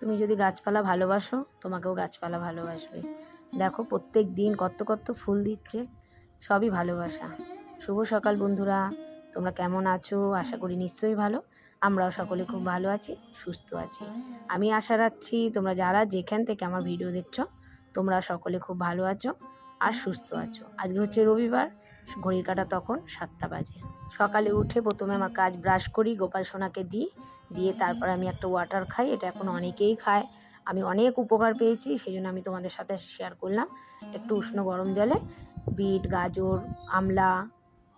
তুমি যদি গাছপালা ভালোবাসো তোমাকেও গাছপালা ভালোবাসবে। দেখো প্রত্যেক দিন কত কত ফুল দিচ্ছে, সবই ভালোবাসা। শুভ সকাল বন্ধুরা, তোমরা কেমন আছো? আশা করি নিশ্চয়ই ভালো। আমরাও সকলে খুব ভালো আছি, সুস্থ আছি। আমি আশা রাখছি তোমরা যারা যেখান থেকে আমার ভিডিও দেখছো তোমরা সকলে খুব ভালো আছো আর সুস্থ আছো। আজকে হচ্ছে রবিবার, ঘড়ির কাঁটা তখন 7টা বাজে। সকালে উঠে প্রথমে আমার কাজ ব্রাশ করি, গোপাল সোনাকে দিয়ে তারপর আমি একটা ওয়াটার খাই। এটা এখন অনেকেই খায়, আমি অনেক উপকার পেয়েছি, সেই জন্য আমি তোমাদের সাথে শেয়ার করলাম। একটু উষ্ণ গরম জলে বিট, গাজর, আমলা,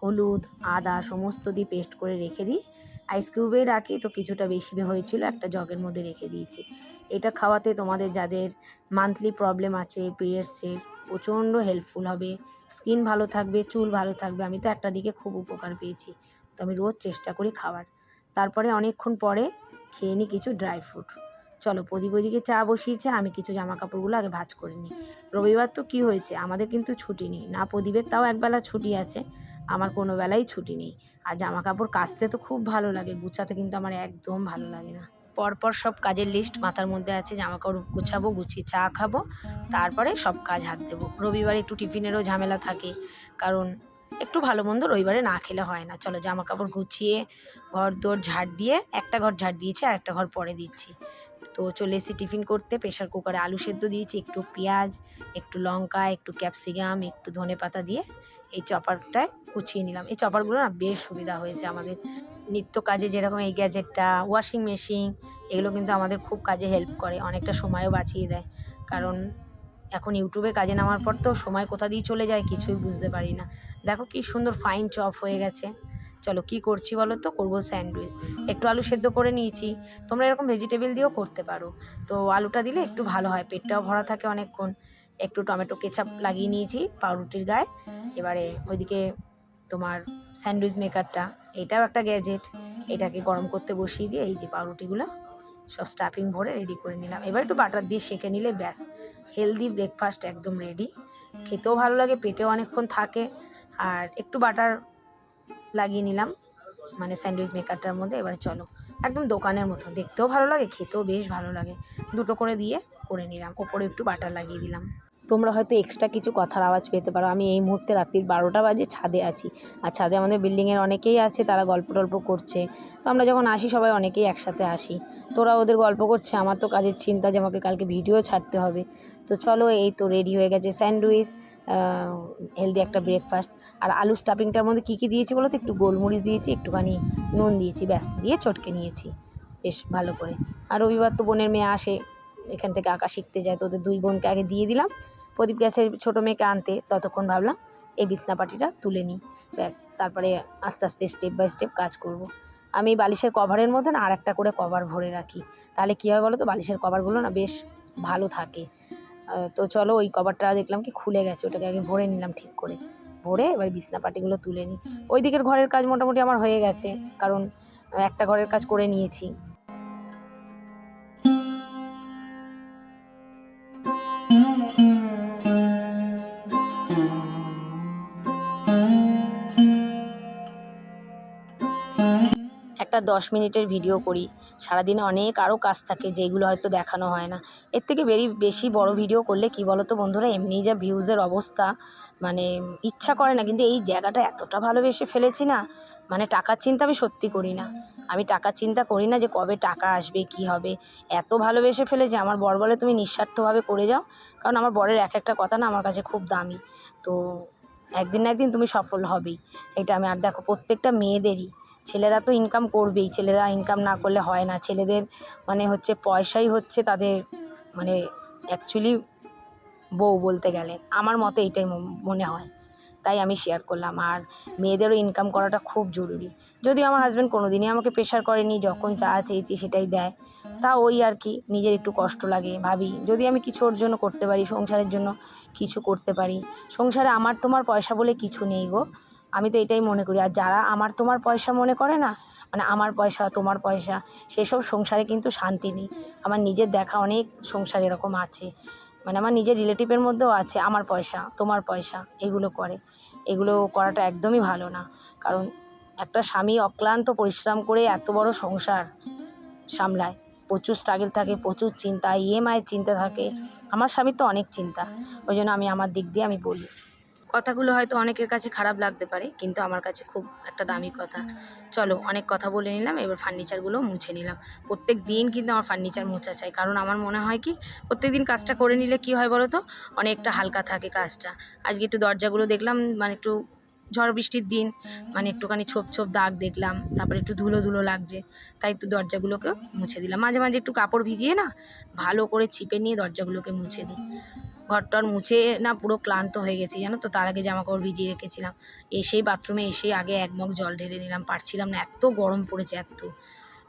হলুদ, আদা সমস্ত দিয়ে পেস্ট করে রেখে দিই। আইস কিউবে রাখি, তো কিছুটা বেশি হয়েছিল, একটা জগের মধ্যে রেখে দিয়েছি। এটা খাওয়াতে তোমাদের যাদের মান্থলি প্রবলেম আছে, পিরিয়ডসের, প্রচণ্ড হেল্পফুল হবে। স্কিন ভালো থাকবে, চুল ভালো থাকবে। আমি তো একটা দিকে খুব উপকার পেয়েছি, তো আমি রোজ চেষ্টা করি খাওয়ার। তারপরে অনেকক্ষণ পরে খেয়ে নিই কিছু ড্রাই ফ্রুট। চলো, প্রদীপ ওইদিকে চা বসিয়েছে, আমি কিছু জামা কাপড়গুলো আগে ভাঁজ করে নিই। রবিবার তো কী হয়েছে, আমাদের কিন্তু ছুটি নেই না। প্রদীপের তাও একবেলা ছুটি আছে, আমার কোনো বেলাই ছুটি নেই। আর জামা কাপড় কাচতে তো খুব ভালো লাগে, গুছাতে কিন্তু আমার একদম ভালো লাগে না। পরপর সব কাজের লিস্ট মাথার মধ্যে আছে, জামা কাপড় গুছাবো, গুছিয়ে চা খাবো, তারপরে সব কাজ হাত দেবো। রবিবারে একটু টিফিনেরও ঝামেলা থাকে, কারণ একটু ভালো মন্দ রবিবারে না খেলে হয় না। চলো, জামা কাপড় গুছিয়ে ঘর দোর ঝাড় দিয়ে, একটা ঘর ঝাড় দিয়েছি আর একটা ঘর পরে দিচ্ছি। তো চলে এসেছি টিফিন করতে। প্রেশার কুকারে আলু সেদ্ধ দিয়েছি, একটু পেঁয়াজ, একটু লঙ্কা, একটু ক্যাপসিকাম, একটু ধনেপাতা দিয়ে এই চপারটায় কুচিয়ে নিলাম। এই চপারগুলো না বেশ সুবিধা হয়েছে আমাদের নিত্য কাজে, যেরকম এই গ্যাজেটটা, ওয়াশিং মেশিন, এগুলো কিন্তু আমাদের খুব কাজে হেল্প করে, অনেকটা সময়ও বাঁচিয়ে দেয়। কারণ এখন ইউটিউবে কাজে নামার পর তো সময় কোথা দিয়ে চলে যায় কিছুই বুঝতে পারি না। দেখো কি সুন্দর ফাইন চপ হয়ে গেছে। চলো, কি করছি বলো তো? করবো স্যান্ডউইচ। একটু আলু সেদ্ধ করে নিয়েছি, তোমরা এরকম ভেজিটেবল দিয়েও করতে পারো। তো আলুটা দিলে একটু ভালো হয়, পেটটাও ভরা থাকে অনেকক্ষণ। একটু টমেটো কেচাপ লাগিয়ে নিয়েছি পাউরুটির গায়ে। এবারে ওইদিকে তোমার স্যান্ডউইচ মেকারটা, এটাও একটা গ্যাজেট, এটাকে গরম করতে বসিয়ে দিয়ে এই যে পাউরুটিগুলো সব স্টাফিং ভরে রেডি করে নিলাম। এবার একটু বাটার দিয়ে সেঁকে নিলে ব্যাস, হেলদি ব্রেকফাস্ট একদম রেডি। খেতেও ভালো লাগে, পেটেও অনেকক্ষণ থাকে। আর একটু বাটার লাগিয়ে নিলাম মানে স্যান্ডউইচ মেকারটার মধ্যে। এবারে চলো, একদম দোকানের মতো, দেখতেও ভালো লাগে, খেতেও বেশ ভালো লাগে। দুটো করে দিয়ে করে নিলাম, ওপরে একটু বাটার লাগিয়ে দিলাম। তোমরা হয়তো এক্সট্রা কিছু কথার আওয়াজ পেতে পারো। আমি এই মুহূর্তে রাত্রির 12টা বাজে ছাদে আছি, আর ছাদে আমাদের বিল্ডিংয়ের অনেকেই আছে, তারা গল্প টল্প করছে। তো আমরা যখন আসি সবাই অনেকেই একসাথে আসি, তোরা ওদের গল্প করছে, আমার তো কাজের চিন্তা যে আমাকে কালকে ভিডিও ছাড়তে হবে। তো চলো, এই তো রেডি হয়ে গেছে স্যান্ডউইচ, হেলদি একটা ব্রেকফাস্ট। আর আলু স্টাফিংটার মধ্যে কী কী দিয়েছি বলো তো? একটু গোলমরিচ দিয়েছি, একটুখানি নুন দিয়েছি, ব্যাস, দিয়ে চটকে নিয়েছি বেশ ভালো করে। আর রবিবার তো বোনের মেয়ে আসে, এখান থেকে আঁকা শিখতে যায়, তো ওদের দুই বোনকে আগে দিয়ে দিলাম। প্রদীপ গেছে ছোটো মেয়েকে আনতে, ততক্ষণ ভাবলাম এই বিছনাপাটিটা তুলে নিই, ব্যাস। তারপরে আস্তে আস্তে স্টেপ বাই স্টেপ কাজ করব। আমি বালিশের কভারের মধ্যে না আর একটা করে কভার ভরে রাখি, তাহলে কী হয় বলো তো? বালিশের কভারগুলো না বেশ ভালো থাকে। তো চলো, ওই কভারটা দেখলাম কি খুলে গেছে, ওটাকে আগে ভরে নিলাম ঠিক করে। ভরে এবার বিছনাপাটিগুলো তুলে নিই। ওই দিকের ঘরের কাজ মোটামুটি আমার হয়ে গেছে, কারণ একটা ঘরের কাজ করে নিয়েছি। একটা 10 মিনিটের ভিডিও করি, সারাদিনে অনেক আরও কাজ থাকে যেগুলো হয়তো দেখানো হয় না। এর থেকে বেশি বড় ভিডিও করলে কি বলো তো বন্ধুরা, এমনিই যা ভিউজের অবস্থা, মানে ইচ্ছা করে না। কিন্তু এই জায়গাটা এতটা ভালোবেসে ফেলেছি না, মানে টাকার চিন্তা আমি সত্যি করি না। আমি টাকার চিন্তা করি না যে কবে টাকা আসবে, কি হবে। এত ভালোবেসে ফেলেছি, আমার বর বলে তুমি নিঃস্বার্থভাবে করে যাও, কারণ আমার বরের এক একটা কথা না আমার কাছে খুব দামি। তো একদিন না একদিন তুমি সফল হবেই, এটা আমি। আর দেখো, প্রত্যেকটা মেয়েদেরই, ছেলেরা তো ইনকাম করবেই, ছেলেরা ইনকাম না করলে হয় না। ছেলেদের মানে হচ্ছে পয়সাই হচ্ছে তাদের মানে অ্যাকচুয়ালি বউ বলতে গেলে, আমার মতে এইটাই মনে হয়। তাই আমি শেয়ার করলাম। আর মেয়েদেরও ইনকাম করাটা খুব জরুরি। যদিও আমার হাজব্যান্ড কোনো দিনই আমাকে প্রেশার করেনি, যখন যা চেয়েছি সেটাই দেয়। তা ওই আর কি, নিজের একটু কষ্ট লাগে, ভাবি যদি আমি কিছু ওর জন্য করতে পারি, সংসারের জন্য কিছু করতে পারি। সংসারে আমার তোমার পয়সা বলে কিছু নেই গো, আমি তো এটাই মনে করি। আর যারা আমার তোমার পয়সা মনে করে না, মানে আমার পয়সা তোমার পয়সা, সেসব সংসারে কিন্তু শান্তি নেই। আমার নিজের দেখা অনেক সংসার এরকম আছে, মানে আমার নিজের রিলেটিভের মধ্যেও আছে আমার পয়সা তোমার পয়সা এগুলো করে। এগুলো করাটা একদমই ভালো না, কারণ একটা স্বামী অক্লান্ত পরিশ্রম করে এত বড় সংসার সামলায়, প্রচুর স্ট্রাগল থাকে, প্রচুর চিন্তা, ইএমআইয়ের চিন্তা থাকে। আমার স্বামীর তো অনেক চিন্তা, ওই জন্য আমি আমার দিক দিয়ে আমি বলি। কথাগুলো হয়তো অনেকের কাছে খারাপ লাগতে পারে, কিন্তু আমার কাছে খুব একটা দামি কথা। চলো, অনেক কথা বলে নিলাম, এবার ফার্নিচারগুলো মুছে নিলাম। প্রত্যেক দিন কিন্তু আমার ফার্নিচার মোছা চাই, কারণ আমার মনে হয় কি প্রত্যেক দিন কাজটা করে নিলে কি হয় বলো তো, অনেকটা হালকা থাকে কাজটা। আজকে একটু দরজাগুলো দেখলাম, মানে একটু ঝড় বৃষ্টির দিন, মানে একটুখানি ছোপ ছোপ দাগ দেখলাম, তারপরে একটু ধুলো ধুলো লাগছে, তাই একটু দরজাগুলোকে মুছে দিলাম। মাঝে মাঝে একটু কাপড় ভিজিয়ে না ভালো করে চিপে নিয়ে দরজাগুলোকে মুছে দিই। ঘরটর মুছে না পুরো ক্লান্ত হয়ে গেছি জানো তো, তার আগে জামাকাপড় ভিজিয়ে রেখেছিলাম। এসেই বাথরুমে এসে আগে এক মগ জল ঢেলে নিলাম, পারছিলাম না, এত গরম পড়েছে এত।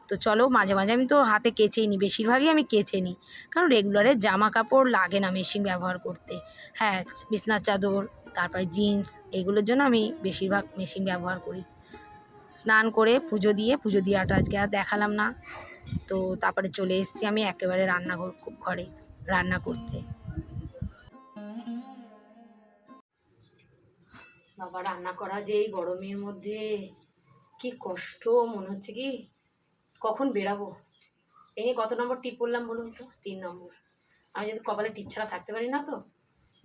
তো চলো, মাঝে মাঝে আমি তো হাতে কেচেই নিই, বেশিরভাগই আমি কেচে নিই, কারণ রেগুলারের জামা কাপড় লাগে না মেশিন ব্যবহার করতে। হ্যাঁ, বিছনার চাদর, তারপরে জিন্স, এগুলোর জন্য আমি বেশিরভাগ মেশিন ব্যবহার করি। স্নান করে পুজো দিয়ে আজকে আর দেখালাম না। তো তারপরে চলে এসেছি আমি একেবারে ঘরে রান্না করতে। বাবা, রান্না করা যে এই গরমের মধ্যে কি কষ্ট, মনে হচ্ছে কি কখন বেরাবো। এই নিয়ে কত নম্বর টিপ পড়লাম বলুন তো? 3 নম্বর। আমি যদি কপালে টিপ ছাড়া থাকতে পারি না তো,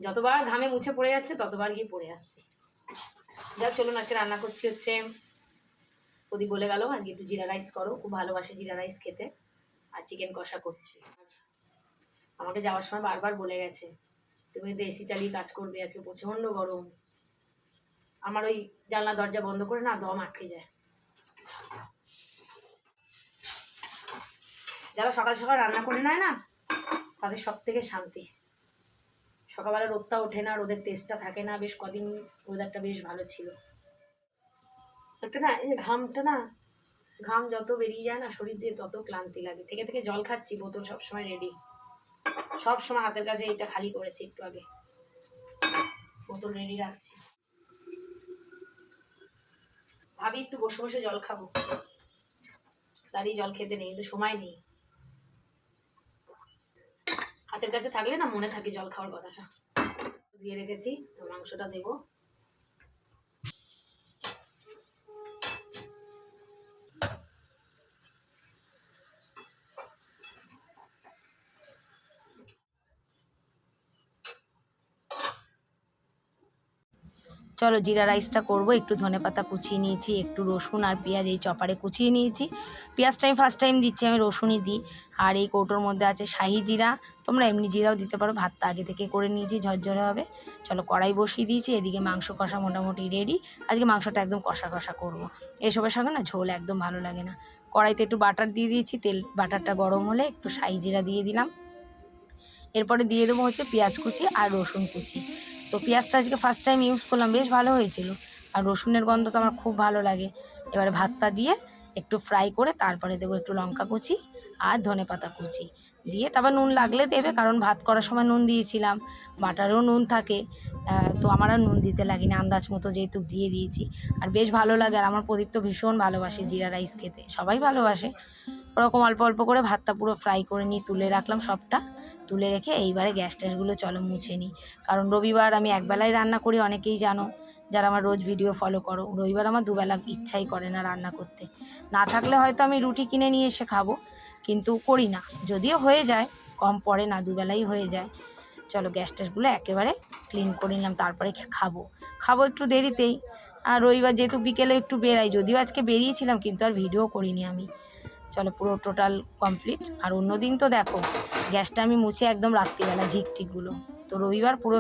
যতবার ঘামে মুছে পড়ে যাচ্ছে ততবার গিয়ে পড়ে আসছে। যাক চলুন, আজকে রান্না করছি হচ্ছে, প্রদীপ বলে গেল আজকে একটু জিরা রাইস করো, খুব ভালোবাসে জিরা রাইস খেতে, আর চিকেন কষা করছি। আমাকে যাওয়ার সময় বারবার বলে গেছে তুমি কিন্তু এসি চালিয়ে কাজ করবে, আজকে প্রচণ্ড গরম। আমার ওই জানলা দরজা বন্ধ করে না দম আটকে যায়। যারা সকাল সকাল রান্না করে নেয় না, তাদের সব থেকে শান্তি। সকালবেলা রোদটা ওঠে না, রোদের তেজটা থাকে না, বেশ কদিন ওয়েদারটা বেশ ভালো ছিল। একটা না এই ঘামটা না, ঘাম যত বেরিয়ে যায় না শরীর দিয়ে তত ক্লান্তি লাগে। থেকে থেকে জল খাচ্ছি, বোতল সবসময় রেডি, সবসময় হাতের কাছে। এইটা খালি করেছি একটু আগে, বোতল রেডি রাখছি। ভাবি একটু বসে বসে জল খাবো, দাঁড়িয়ে জল খেতে নেই, কিন্তু সময় নেই। হাতের কাছে থাকলে না মনে থাকে জল খাওয়ার কথাটা। দিয়ে রেখেছি, মাংসটা দেবো। চলো জিরা রাইসটা করব। একটু ধনেপাতা কুচিয়ে নিয়েছি, একটু রসুন আর পেঁয়াজ এই চপারে কুচিয়ে নিয়েছি। পেঁয়াজটা আমি ফার্স্ট টাইম দিচ্ছি, আমি রসুনই দিই। আর এই কৌটোর মধ্যে আছে শাহি জিরা, তোমরা এমনি জিরাও দিতে পারো। ভাতটা আগে থেকে করে নিয়েছি, ঝরঝরে হবে। চলো কড়াই বসিয়ে দিয়েছি, এদিকে মাংস কষা মোটামুটি রেডি। আজকে মাংসটা একদম কষা কষা করবো, এসবের সঙ্গে না ঝোল একদম ভালো লাগে না। কড়াইতে একটু বাটার দিয়ে দিয়েছি, বাটারটা গরম হলে একটু শাহি জিরা দিয়ে দিলাম। এরপরে দিয়ে দেবো হচ্ছে পেঁয়াজ কুচি আর রসুন কুচি। তো পেঁয়াজটা আজকে ফার্স্ট টাইম ইউজ করলাম, বেশ ভালো হয়েছিল। আর রসুনের গন্ধ তো আমার খুব ভালো লাগে। এবারে ভাতটা দিয়ে একটু ফ্রাই করে তারপরে দেবো একটু লঙ্কা কুচি আর ধনেপাতা কুচি দিয়ে, তারপর নুন লাগলে দেবে, কারণ ভাত করার সময় নুন দিয়েছিলাম, বাটারেও নুন থাকে। তো আমার আর নুন দিতে লাগে না, আন্দাজ মতো যেহেতু দিয়ে দিয়েছি। আর বেশ ভালো লাগে। আর আমার প্রদীপ তো ভীষণ ভালোবাসে জিরা রাইস খেতে, সবাই ভালোবাসে। ওরকম অল্প অল্প করে ভাতটা পুরো ফ্রাই করে নিয়ে তুলে রাখলাম সবটা। তুলে রেখে এইবারে গ্যাস ট্যাসগুলো চলো মুছে নিই, কারণ রবিবার আমি একবেলাই রান্না করি, অনেকেই জানো যারা আমার রোজ ভিডিও ফলো করো। রবিবার আমার দুবেলা ইচ্ছাই করে না রান্না করতে। না থাকলে হয়তো আমি রুটি কিনে নিয়ে এসে খাবো, কিন্তু করি না। যদিও হয়ে যায়, কম পড়ে না, দুবেলাই হয়ে যায়। চলো গ্যাস ট্যাসগুলো একেবারে ক্লিন করে নিলাম, তারপরে খাবো একটু দেরিতেই। আর রবিবার যেহেতু বিকেলে একটু বেরাই, যদিও আজকে বেরিয়েছিলাম কিন্তু আর ভিডিও করিনি আমি। চলো পুরো টোটাল কমপ্লিট। আর অন্য দিন তো দেখো গ্যাসটা আমি মুছে একদম রাত্রিবেলা ঝিকটিকগুলো, তো রবিবার পুরো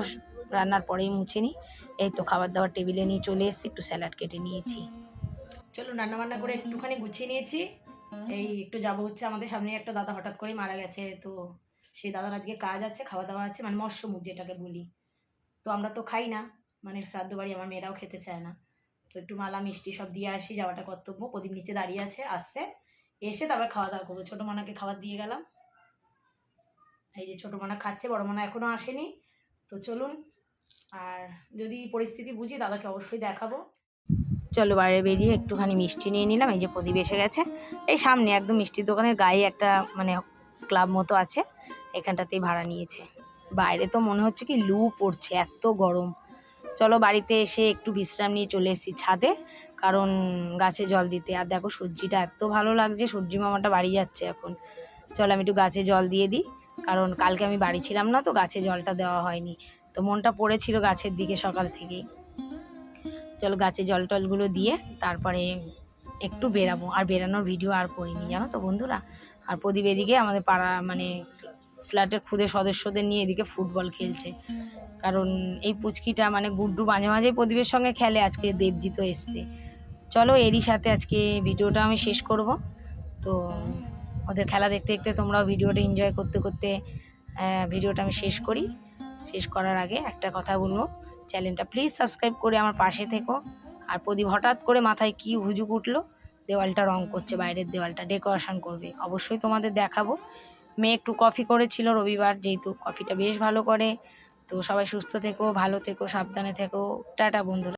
রান্নার পরেই মুছে নিই। এই তো খাবার দাবার টেবিলে নিয়ে চলে এসেছি, একটু স্যালাড কেটে নিয়েছি। চলো রান্নাবান্না করে একটুখানি গুছিয়ে নিয়েছি। এই একটু যাবো হচ্ছে, আমাদের সামনে একটা দাদা হঠাৎ করেই মারা গেছে, তো সেই দাদার আজকে কাজ আছে, খাওয়া দাওয়া আছে, মানে মৎস্যমুখ যেটাকে বলি। তো আমরা তো খাই না, মানে শ্রাদ্ধ বাড়ি, আমার মেয়েরাও খেতে চায় না। তো একটু মালা মিষ্টি সব দিয়ে আসি, যাওয়াটা কর্তব্য। প্রদীপ নিচে দাঁড়িয়ে আছে, আসছে, এসে তারপর খাওয়া দাওয়া করবো। ছোটো মানাকে খাবার দিয়ে গেলাম, এই যে ছোটো মানা খাচ্ছে, বড় মানা এখনও আসেনি। তো চলুন, আর যদি পরিস্থিতি বুঝি দাদাকে অবশ্যই দেখাবো। চলো বাইরে বেরিয়ে একটুখানি মিষ্টি নিয়ে নিলাম। এই যে প্রদীপ এসে গেছে, এই সামনে একদম মিষ্টির দোকানের গায়ে একটা মানে ক্লাব মতো আছে, এখানটাতেই ভাড়া নিয়েছে। বাইরে তো মনে হচ্ছে কি লু পড়ছে, এত গরম। চলো বাড়িতে এসে একটু বিশ্রাম নিয়ে চলে এসেছি ছাদে, কারণ গাছে জল দিতে। আর দেখো সূর্যিটা এত ভালো লাগছে, সূর্যি মামাটা বাড়ি যাচ্ছে এখন। চলো আমি একটু গাছে জল দিয়ে দিই, কারণ কালকে আমি বাড়ি ছিলাম না, তো গাছে জলটা দেওয়া হয়নি, তো মনটা পড়েছিল গাছের দিকে সকাল থেকেই। চলো গাছে জল টলগুলো দিয়ে তারপরে একটু বেরাবো, আর বেরানোর ভিডিও আর করিনি জানো তো বন্ধুরা। আর প্রদীপ এদিকে আমাদের পাড়া মানে ফ্ল্যাটের খুদে সদস্যদের নিয়ে এদিকে ফুটবল খেলছে, কারণ এই পুচকিটা মানে গুড্ডু মাঝে মাঝে প্রদীপের সঙ্গে খেলে, আজকে দেবজিৎও এসছে। চলো এরই সাথে আজকে ভিডিওটা আমি শেষ করব। তো ওদের খেলা দেখতে দেখতে তোমরাও ভিডিওটা এনজয় করতে করতে ভিডিওটা আমি শেষ করি। শেষ করার আগে একটা কথা বলবো, চ্যানেলটা প্লিজ সাবস্ক্রাইব করে আমার পাশে থেকো। আর প্রদীপ হঠাৎ করে মাথায় কি হুজুক উঠলো, দেওয়ালটা রং করছে, বাইরের দেওয়ালটা ডেকোরেশন করবে, অবশ্যই তোমাদের দেখাবো। মেয়ে একটু কফি করেছিল রবিবার, যেহেতু কফিটা বেশ ভালো করে। তো সবাই সুস্থ থেকো, ভালো থেকো, সাবধানে থেকো, টাটা বন্ধুরা।